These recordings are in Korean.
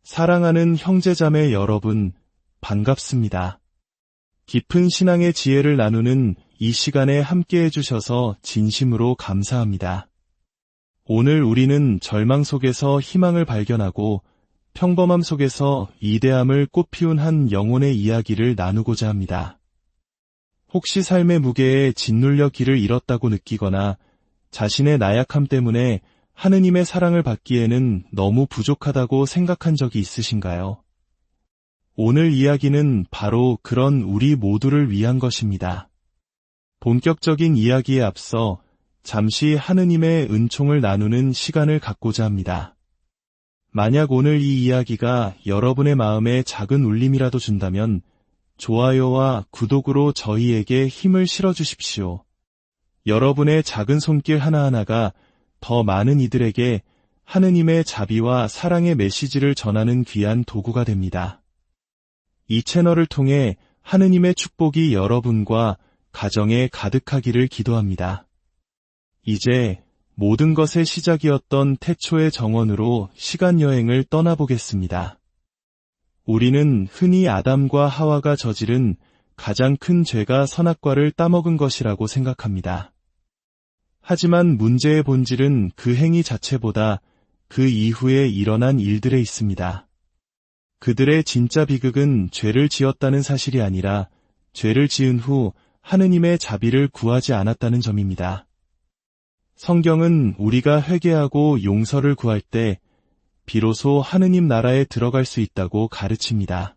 사랑하는 형제자매 여러분, 반갑습니다. 깊은 신앙의 지혜를 나누는 이 시간에 함께 해주셔서 진심으로 감사합니다. 오늘 우리는 절망 속에서 희망을 발견하고 평범함 속에서 위대함을 꽃피운 한 영혼의 이야기를 나누고자 합니다. 혹시 삶의 무게에 짓눌려 길을 잃었다고 느끼거나 자신의 나약함 때문에 하느님의 사랑을 받기에는 너무 부족하다고 생각한 적이 있으신가요? 오늘 이야기는 바로 그런 우리 모두를 위한 것입니다. 본격적인 이야기에 앞서 잠시 하느님의 은총을 나누는 시간을 갖고자 합니다. 만약 오늘 이 이야기가 여러분의 마음에 작은 울림이라도 준다면 좋아요와 구독으로 저희에게 힘을 실어주십시오. 여러분의 작은 손길 하나하나가 더 많은 이들에게 하느님의 자비와 사랑의 메시지를 전하는 귀한 도구가 됩니다. 이 채널을 통해 하느님의 축복이 여러분과 가정에 가득하기를 기도합니다. 이제 모든 것의 시작이었던 태초의 정원으로 시간여행을 떠나보겠습니다. 우리는 흔히 아담과 하와가 저지른 가장 큰 죄가 선악과를 따먹은 것이라고 생각합니다. 하지만 문제의 본질은 그 행위 자체보다 그 이후에 일어난 일들에 있습니다. 그들의 진짜 비극은 죄를 지었다는 사실이 아니라 죄를 지은 후 하느님의 자비를 구하지 않았다는 점입니다. 성경은 우리가 회개하고 용서를 구할 때 비로소 하느님 나라에 들어갈 수 있다고 가르칩니다.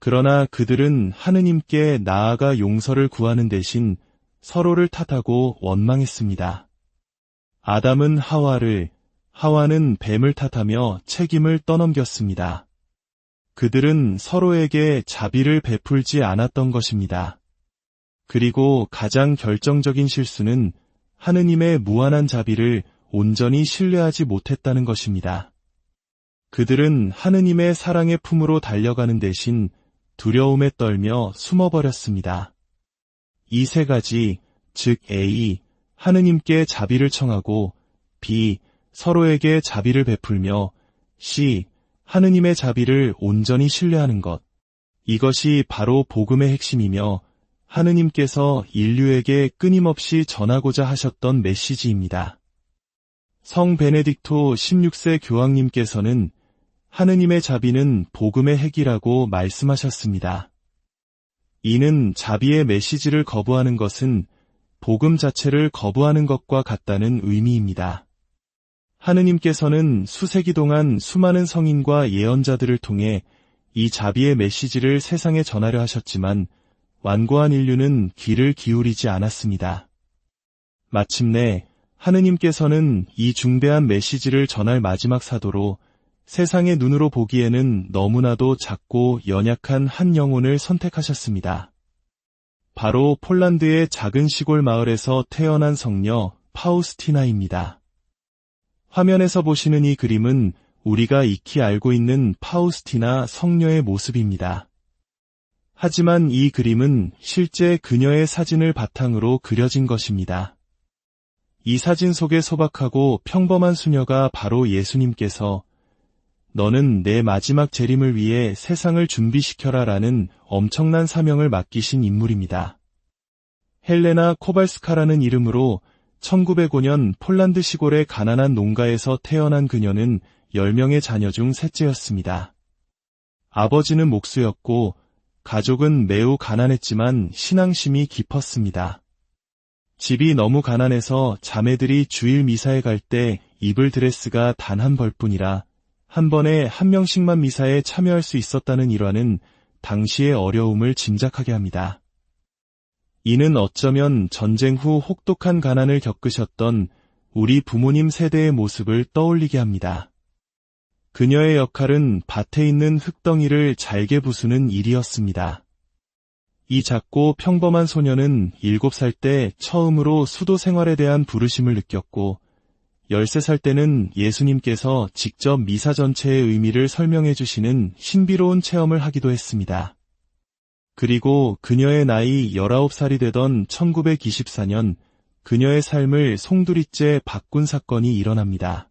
그러나 그들은 하느님께 나아가 용서를 구하는 대신 서로를 탓하고 원망했습니다. 아담은 하와를, 하와는 뱀을 탓하며 책임을 떠넘겼습니다. 그들은 서로에게 자비를 베풀지 않았던 것입니다. 그리고 가장 결정적인 실수는 하느님의 무한한 자비를 온전히 신뢰하지 못했다는 것입니다. 그들은 하느님의 사랑의 품으로 달려가는 대신 두려움에 떨며 숨어버렸습니다. 이 세 가지, 즉 A, 하느님께 자비를 청하고 B, 서로에게 자비를 베풀며 C, 하느님의 자비를 온전히 신뢰하는 것. 이것이 바로 복음의 핵심이며 하느님께서 인류에게 끊임없이 전하고자 하셨던 메시지입니다. 성 베네딕토 16세 교황님께서는 하느님의 자비는 복음의 핵이라고 말씀하셨습니다. 이는 자비의 메시지를 거부하는 것은 복음 자체를 거부하는 것과 같다는 의미입니다. 하느님께서는 수세기 동안 수많은 성인과 예언자들을 통해 이 자비의 메시지를 세상에 전하려 하셨지만 완고한 인류는 귀를 기울이지 않았습니다. 마침내 하느님께서는 이 중대한 메시지를 전할 마지막 사도로 세상의 눈으로 보기에는 너무나도 작고 연약한 한 영혼을 선택하셨습니다. 바로 폴란드의 작은 시골 마을에서 태어난 성녀 파우스티나입니다. 화면에서 보시는 이 그림은 우리가 익히 알고 있는 파우스티나 성녀의 모습입니다. 하지만 이 그림은 실제 그녀의 사진을 바탕으로 그려진 것입니다. 이 사진 속의 소박하고 평범한 수녀가 바로 예수님께서 너는 내 마지막 재림을 위해 세상을 준비시켜라 라는 엄청난 사명을 맡기신 인물입니다. 헬레나 코발스카라는 이름으로 1905년 폴란드 시골의 가난한 농가에서 태어난 그녀는 10명의 자녀 중 셋째였습니다. 아버지는 목수였고 가족은 매우 가난했지만 신앙심이 깊었습니다. 집이 너무 가난해서 자매들이 주일 미사에 갈 때 입을 드레스가 단 한 벌뿐이라 한 번에 한 명씩만 미사에 참여할 수 있었다는 일화는 당시의 어려움을 짐작하게 합니다. 이는 어쩌면 전쟁 후 혹독한 가난을 겪으셨던 우리 부모님 세대의 모습을 떠올리게 합니다. 그녀의 역할은 밭에 있는 흙덩이를 잘게 부수는 일이었습니다. 이 작고 평범한 소녀는 7살 때 처음으로 수도 생활에 대한 부르심을 느꼈고 13살 때는 예수님께서 직접 미사 전체의 의미를 설명해 주시는 신비로운 체험을 하기도 했습니다. 그리고 그녀의 나이 19살이 되던 1924년 그녀의 삶을 송두리째 바꾼 사건이 일어납니다.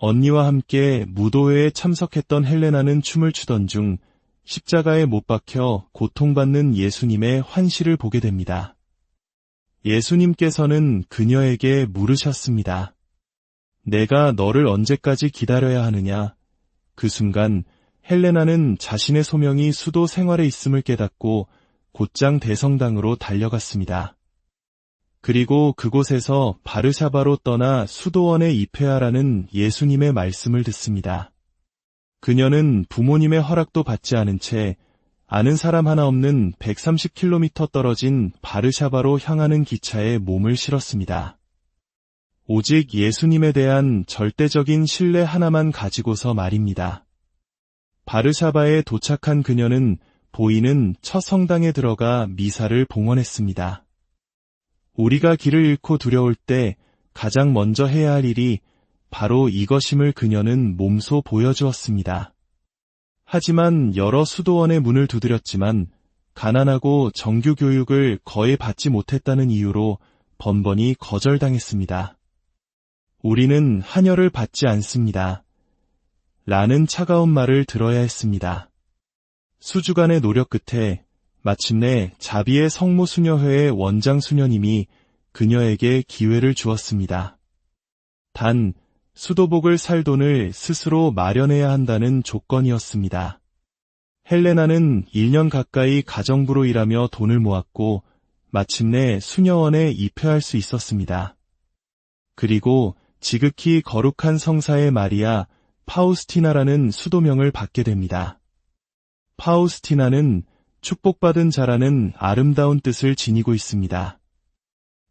언니와 함께 무도회에 참석했던 헬레나는 춤을 추던 중 십자가에 못 박혀 고통받는 예수님의 환시를 보게 됩니다. 예수님께서는 그녀에게 물으셨습니다. 내가 너를 언제까지 기다려야 하느냐? 그 순간 헬레나는 자신의 소명이 수도 생활에 있음을 깨닫고 곧장 대성당으로 달려갔습니다. 그리고 그곳에서 바르샤바로 떠나 수도원에 입회하라는 예수님의 말씀을 듣습니다. 그녀는 부모님의 허락도 받지 않은 채 아는 사람 하나 없는 130km 떨어진 바르샤바로 향하는 기차에 몸을 실었습니다. 오직 예수님에 대한 절대적인 신뢰 하나만 가지고서 말입니다. 바르샤바에 도착한 그녀는 보이는 첫 성당에 들어가 미사를 봉헌했습니다. 우리가 길을 잃고 두려울 때 가장 먼저 해야 할 일이 바로 이것임을 그녀는 몸소 보여주었습니다. 하지만 여러 수도원의 문을 두드렸지만 가난하고 정규 교육을 거의 받지 못했다는 이유로 번번이 거절당했습니다. 우리는 하녀를 받지 않습니다. 라는 차가운 말을 들어야 했습니다. 수주간의 노력 끝에 마침내 자비의 성모수녀회의 원장 수녀님이 그녀에게 기회를 주었습니다. 단, 수도복을 살 돈을 스스로 마련해야 한다는 조건이었습니다. 헬레나는 1년 가까이 가정부로 일하며 돈을 모았고 마침내 수녀원에 입회할 수 있었습니다. 그리고 지극히 거룩한 성사의 마리아 파우스티나라는 수도명을 받게 됩니다. 파우스티나는 축복받은 자라는 아름다운 뜻을 지니고 있습니다.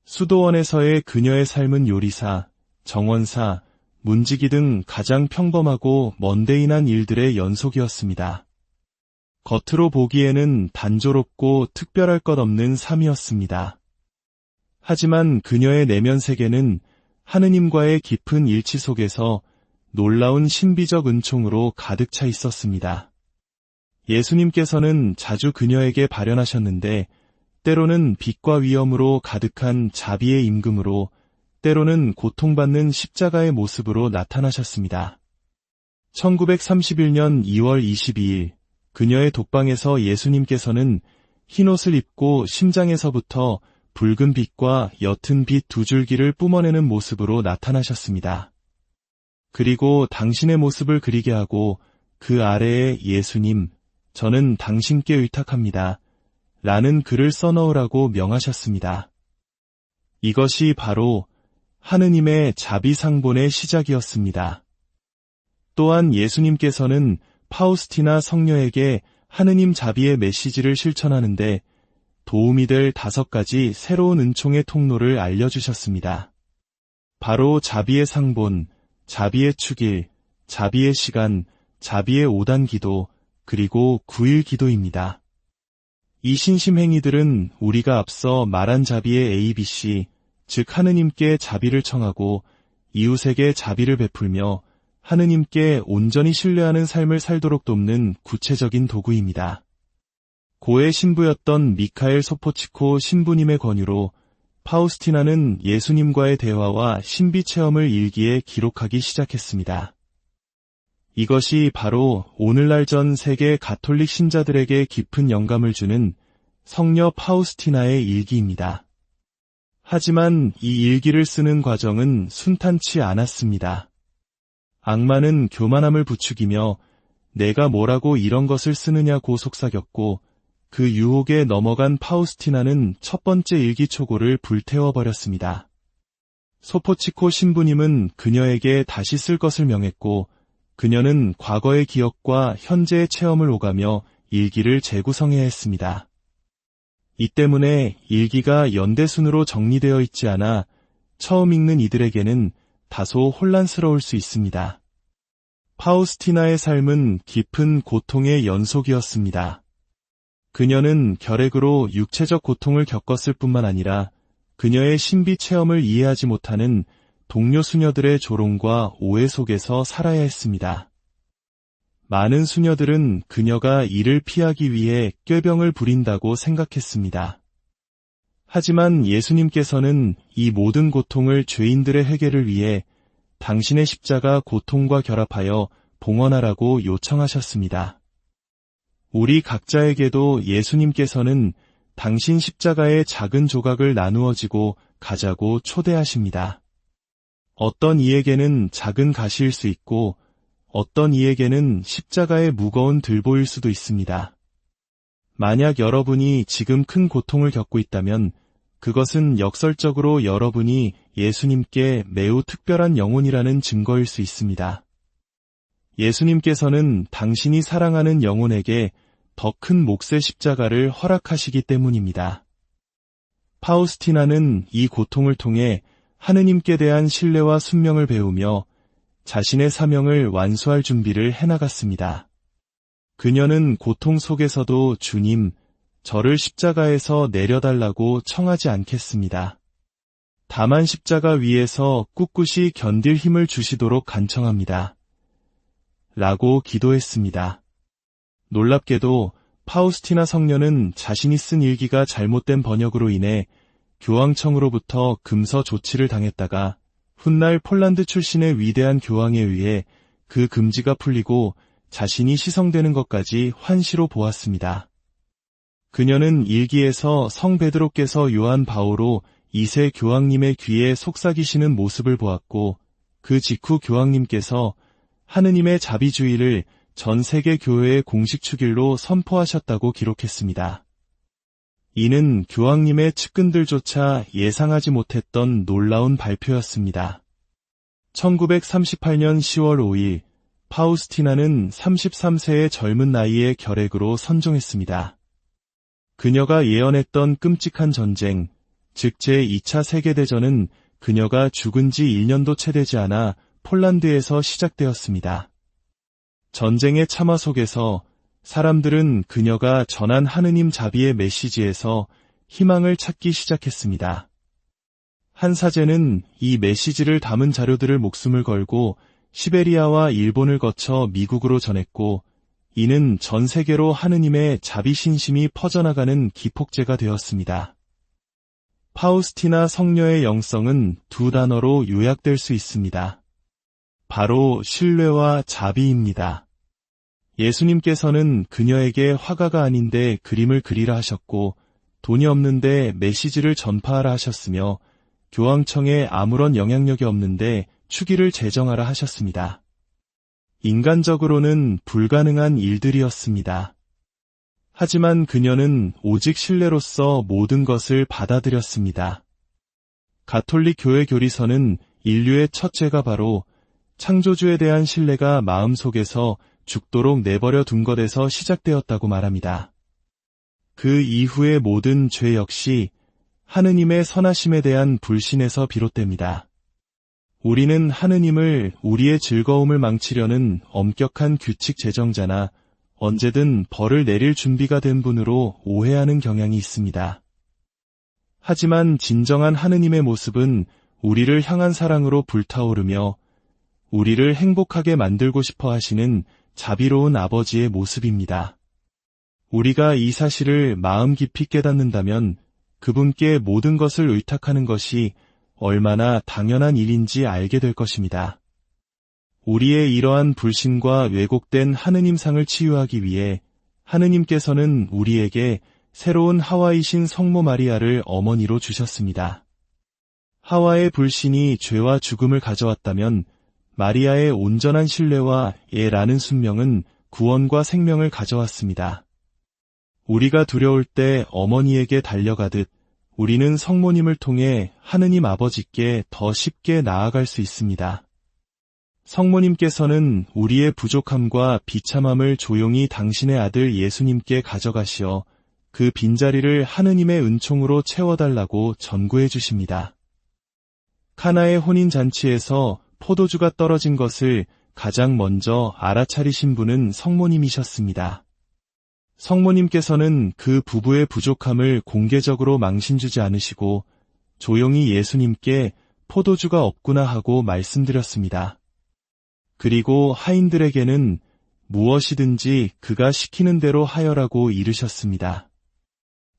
수도원에서의 그녀의 삶은 요리사, 정원사, 문지기 등 가장 평범하고 먼데인한 일들의 연속이었습니다. 겉으로 보기에는 단조롭고 특별할 것 없는 삶이었습니다. 하지만 그녀의 내면 세계는 하느님과의 깊은 일치 속에서 놀라운 신비적 은총으로 가득 차 있었습니다. 예수님께서는 자주 그녀에게 발현하셨는데 때로는 빛과 위엄으로 가득한 자비의 임금으로 때로는 고통받는 십자가의 모습으로 나타나셨습니다. 1931년 2월 22일 그녀의 독방에서 예수님께서는 흰옷을 입고 심장에서부터 붉은 빛과 옅은 빛 두 줄기를 뿜어내는 모습으로 나타나셨습니다. 그리고 당신의 모습을 그리게 하고 그 아래에 예수님, 저는 당신께 의탁합니다. 라는 글을 써넣으라고 명하셨습니다. 이것이 바로 하느님의 자비상본의 시작이었습니다. 또한 예수님께서는 파우스티나 성녀에게 하느님 자비의 메시지를 실천하는데 도움이 될 5가지 새로운 은총의 통로를 알려주셨습니다. 바로 자비의 상본, 자비의 축일, 자비의 시간, 자비의 5단 기도, 그리고 9일 기도입니다. 이 신심 행위들은 우리가 앞서 말한 자비의 ABC, 즉 하느님께 자비를 청하고 이웃에게 자비를 베풀며 하느님께 온전히 신뢰하는 삶을 살도록 돕는 구체적인 도구입니다. 고의 신부였던 미카엘 소포치코 신부님의 권유로 파우스티나는 예수님과의 대화와 신비 체험을 일기에 기록하기 시작했습니다. 이것이 바로 오늘날 전 세계 가톨릭 신자들에게 깊은 영감을 주는 성녀 파우스티나의 일기입니다. 하지만 이 일기를 쓰는 과정은 순탄치 않았습니다. 악마는 교만함을 부추기며 내가 뭐라고 이런 것을 쓰느냐고 속삭였고 그 유혹에 넘어간 파우스티나는 첫 번째 일기초고를 불태워버렸습니다. 소포치코 신부님은 그녀에게 다시 쓸 것을 명했고 그녀는 과거의 기억과 현재의 체험을 오가며 일기를 재구성해야 했습니다. 이 때문에 일기가 연대순으로 정리되어 있지 않아 처음 읽는 이들에게는 다소 혼란스러울 수 있습니다. 파우스티나의 삶은 깊은 고통의 연속이었습니다. 그녀는 결핵으로 육체적 고통을 겪었을 뿐만 아니라 그녀의 신비 체험을 이해하지 못하는 동료 수녀들의 조롱과 오해 속에서 살아야 했습니다. 많은 수녀들은 그녀가 이를 피하기 위해 꾀병을 부린다고 생각했습니다. 하지만 예수님께서는 이 모든 고통을 죄인들의 회개를 위해 당신의 십자가 고통과 결합하여 봉헌하라고 요청하셨습니다. 우리 각자에게도 예수님께서는 당신 십자가의 작은 조각을 나누어지고 가자고 초대하십니다. 어떤 이에게는 작은 가시일 수 있고 어떤 이에게는 십자가의 무거운 들보일 수도 있습니다. 만약 여러분이 지금 큰 고통을 겪고 있다면 그것은 역설적으로 여러분이 예수님께 매우 특별한 영혼이라는 증거일 수 있습니다. 예수님께서는 당신이 사랑하는 영혼에게 더 큰 몫의 십자가를 허락하시기 때문입니다. 파우스티나는 이 고통을 통해 하느님께 대한 신뢰와 순명을 배우며 자신의 사명을 완수할 준비를 해나갔습니다. 그녀는 고통 속에서도 주님, 저를 십자가에서 내려달라고 청하지 않겠습니다. 다만 십자가 위에서 꿋꿋이 견딜 힘을 주시도록 간청합니다. 라고 기도했습니다. 놀랍게도 파우스티나 성녀는 자신이 쓴 일기가 잘못된 번역으로 인해 교황청으로부터 금서 조치를 당했다가 훗날 폴란드 출신의 위대한 교황에 의해 그 금지가 풀리고 자신이 시성되는 것까지 환시로 보았습니다. 그녀는 일기에서 성 베드로께서 요한 바오로 2세 교황님의 귀에 속삭이시는 모습을 보았고 그 직후 교황님께서 하느님의 자비주의를 전 세계 교회의 공식 축일로 선포하셨다고 기록했습니다. 이는 교황님의 측근들조차 예상하지 못했던 놀라운 발표였습니다. 1938년 10월 5일 파우스티나는 33세의 젊은 나이에 결핵으로 선종했습니다. 그녀가 예언했던 끔찍한 전쟁, 즉 제2차 세계대전은 그녀가 죽은 지 1년도 채 되지 않아 폴란드에서 시작되었습니다. 전쟁의 참화 속에서 사람들은 그녀가 전한 하느님 자비의 메시지에서 희망을 찾기 시작했습니다. 한 사제는 이 메시지를 담은 자료들을 목숨을 걸고 시베리아와 일본을 거쳐 미국으로 전했고 이는 전 세계로 하느님의 자비신심이 퍼져나가는 기폭제가 되었습니다. 파우스티나 성녀의 영성은 두 단어로 요약될 수 있습니다. 바로 신뢰와 자비입니다. 예수님께서는 그녀에게 화가가 아닌데 그림을 그리라 하셨고 돈이 없는데 메시지를 전파하라 하셨으며 교황청에 아무런 영향력이 없는데 추기를 제정하라 하셨습니다. 인간적으로는 불가능한 일들이었습니다. 하지만 그녀는 오직 신뢰로서 모든 것을 받아들였습니다. 가톨릭 교회 교리서는 인류의 첫 죄가 바로 창조주에 대한 신뢰가 마음속에서 죽도록 내버려 둔 것에서 시작되었다고 말합니다. 그 이후의 모든 죄 역시 하느님의 선하심에 대한 불신에서 비롯됩니다. 우리는 하느님을 우리의 즐거움을 망치려는 엄격한 규칙 제정자나 언제든 벌을 내릴 준비가 된 분으로 오해하는 경향이 있습니다. 하지만 진정한 하느님의 모습은 우리를 향한 사랑으로 불타오르며 우리를 행복하게 만들고 싶어 하시는 자비로운 아버지의 모습입니다. 우리가 이 사실을 마음 깊이 깨닫는다면 그분께 모든 것을 의탁하는 것이 얼마나 당연한 일인지 알게 될 것입니다. 우리의 이러한 불신과 왜곡된 하느님상을 치유하기 위해 하느님께서는 우리에게 새로운 하와이신 성모 마리아를 어머니로 주셨습니다. 하와의 불신이 죄와 죽음을 가져왔다면 마리아의 온전한 신뢰와 예라는 순명은 구원과 생명을 가져왔습니다. 우리가 두려울 때 어머니에게 달려가듯 우리는 성모님을 통해 하느님 아버지께 더 쉽게 나아갈 수 있습니다. 성모님께서는 우리의 부족함과 비참함을 조용히 당신의 아들 예수님께 가져가시어 그 빈자리를 하느님의 은총으로 채워달라고 전구해 주십니다. 카나의 혼인잔치에서 포도주가 떨어진 것을 가장 먼저 알아차리신 분은 성모님이셨습니다. 성모님께서는 그 부부의 부족함을 공개적으로 망신주지 않으시고 조용히 예수님께 포도주가 없구나 하고 말씀드렸습니다. 그리고 하인들에게는 무엇이든지 그가 시키는 대로 하여라고 이르셨습니다.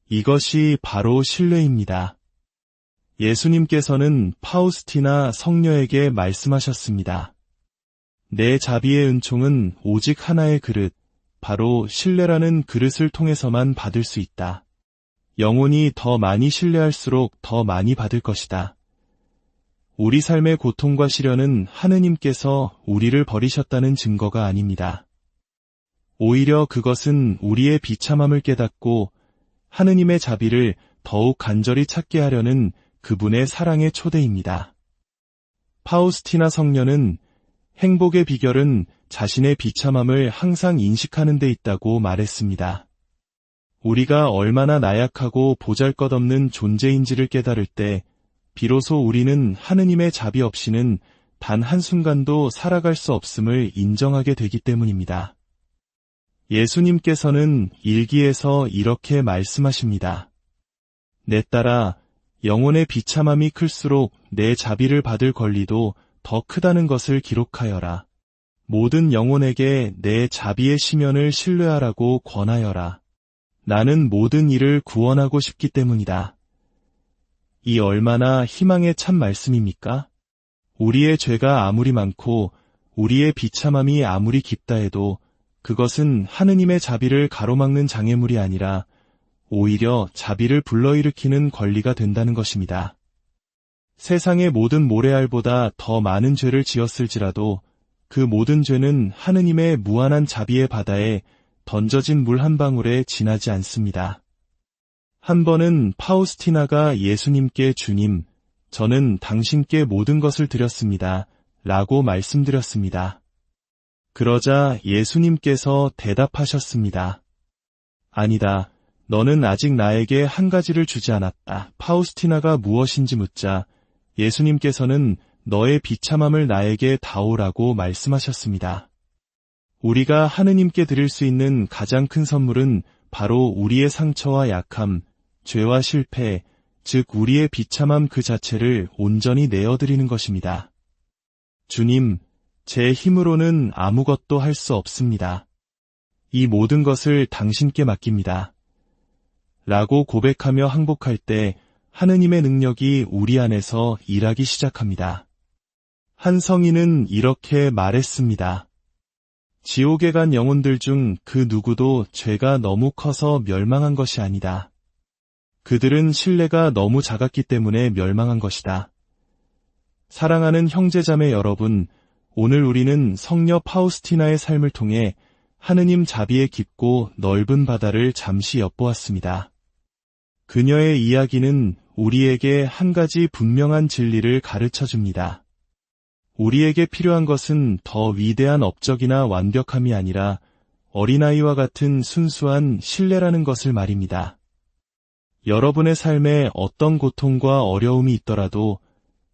이것이 바로 신뢰입니다. 예수님께서는 파우스티나 성녀에게 말씀하셨습니다. 내 자비의 은총은 오직 하나의 그릇, 바로 신뢰라는 그릇을 통해서만 받을 수 있다. 영혼이 더 많이 신뢰할수록 더 많이 받을 것이다. 우리 삶의 고통과 시련은 하느님께서 우리를 버리셨다는 증거가 아닙니다. 오히려 그것은 우리의 비참함을 깨닫고 하느님의 자비를 더욱 간절히 찾게 하려는 그분의 사랑의 초대입니다. 파우스티나 성녀는 행복의 비결은 자신의 비참함을 항상 인식하는 데 있다고 말했습니다. 우리가 얼마나 나약하고 보잘것없는 존재인지를 깨달을 때 비로소 우리는 하느님의 자비 없이는 단 한순간도 살아갈 수 없음을 인정하게 되기 때문입니다. 예수님께서는 일기에서 이렇게 말씀하십니다. 내 딸아, 영혼의 비참함이 클수록 내 자비를 받을 권리도 더 크다는 것을 기록하여라. 모든 영혼에게 내 자비의 심연을 신뢰하라고 권하여라. 나는 모든 일을 구원하고 싶기 때문이다. 이 얼마나 희망의 참 말씀입니까? 우리의 죄가 아무리 많고 우리의 비참함이 아무리 깊다 해도 그것은 하느님의 자비를 가로막는 장애물이 아니라 오히려 자비를 불러일으키는 권리가 된다는 것입니다. 세상의 모든 모래알보다 더 많은 죄를 지었을지라도 그 모든 죄는 하느님의 무한한 자비의 바다에 던져진 물 한 방울에 지나지 않습니다. 한 번은 파우스티나가 예수님께 주님, 저는 당신께 모든 것을 드렸습니다. 라고 말씀드렸습니다. 그러자 예수님께서 대답하셨습니다. 아니다. 너는 아직 나에게 한 가지를 주지 않았다. 파우스티나가 무엇인지 묻자 예수님께서는 너의 비참함을 나에게 다오라고 말씀하셨습니다. 우리가 하느님께 드릴 수 있는 가장 큰 선물은 바로 우리의 상처와 약함, 죄와 실패, 즉 우리의 비참함 그 자체를 온전히 내어드리는 것입니다. 주님, 제 힘으로는 아무것도 할 수 없습니다. 이 모든 것을 당신께 맡깁니다. 라고 고백하며 항복할 때 하느님의 능력이 우리 안에서 일하기 시작합니다. 한 성인은 이렇게 말했습니다. 지옥에 간 영혼들 중 그 누구도 죄가 너무 커서 멸망한 것이 아니다. 그들은 신뢰가 너무 작았기 때문에 멸망한 것이다. 사랑하는 형제자매 여러분, 오늘 우리는 성녀 파우스티나의 삶을 통해 하느님 자비의 깊고 넓은 바다를 잠시 엿보았습니다. 그녀의 이야기는 우리에게 한 가지 분명한 진리를 가르쳐줍니다. 우리에게 필요한 것은 더 위대한 업적이나 완벽함이 아니라 어린아이와 같은 순수한 신뢰라는 것을 말입니다. 여러분의 삶에 어떤 고통과 어려움이 있더라도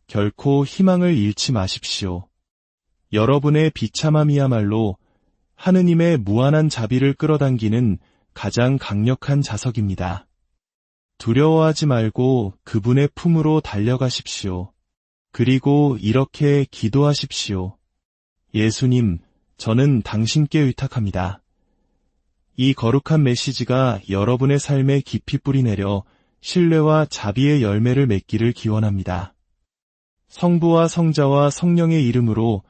결코 희망을 잃지 마십시오. 여러분의 비참함이야말로 하느님의 무한한 자비를 끌어당기는 가장 강력한 자석입니다. 두려워하지 말고 그분의 품으로 달려가십시오. 그리고 이렇게 기도하십시오. 예수님, 저는 당신께 의탁합니다. 이 거룩한 메시지가 여러분의 삶에 깊이 뿌리내려 신뢰와 자비의 열매를 맺기를 기원합니다. 성부와 성자와 성령의 이름으로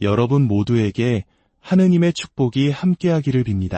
여러분 모두에게 하느님의 축복이 함께하기를 빕니다.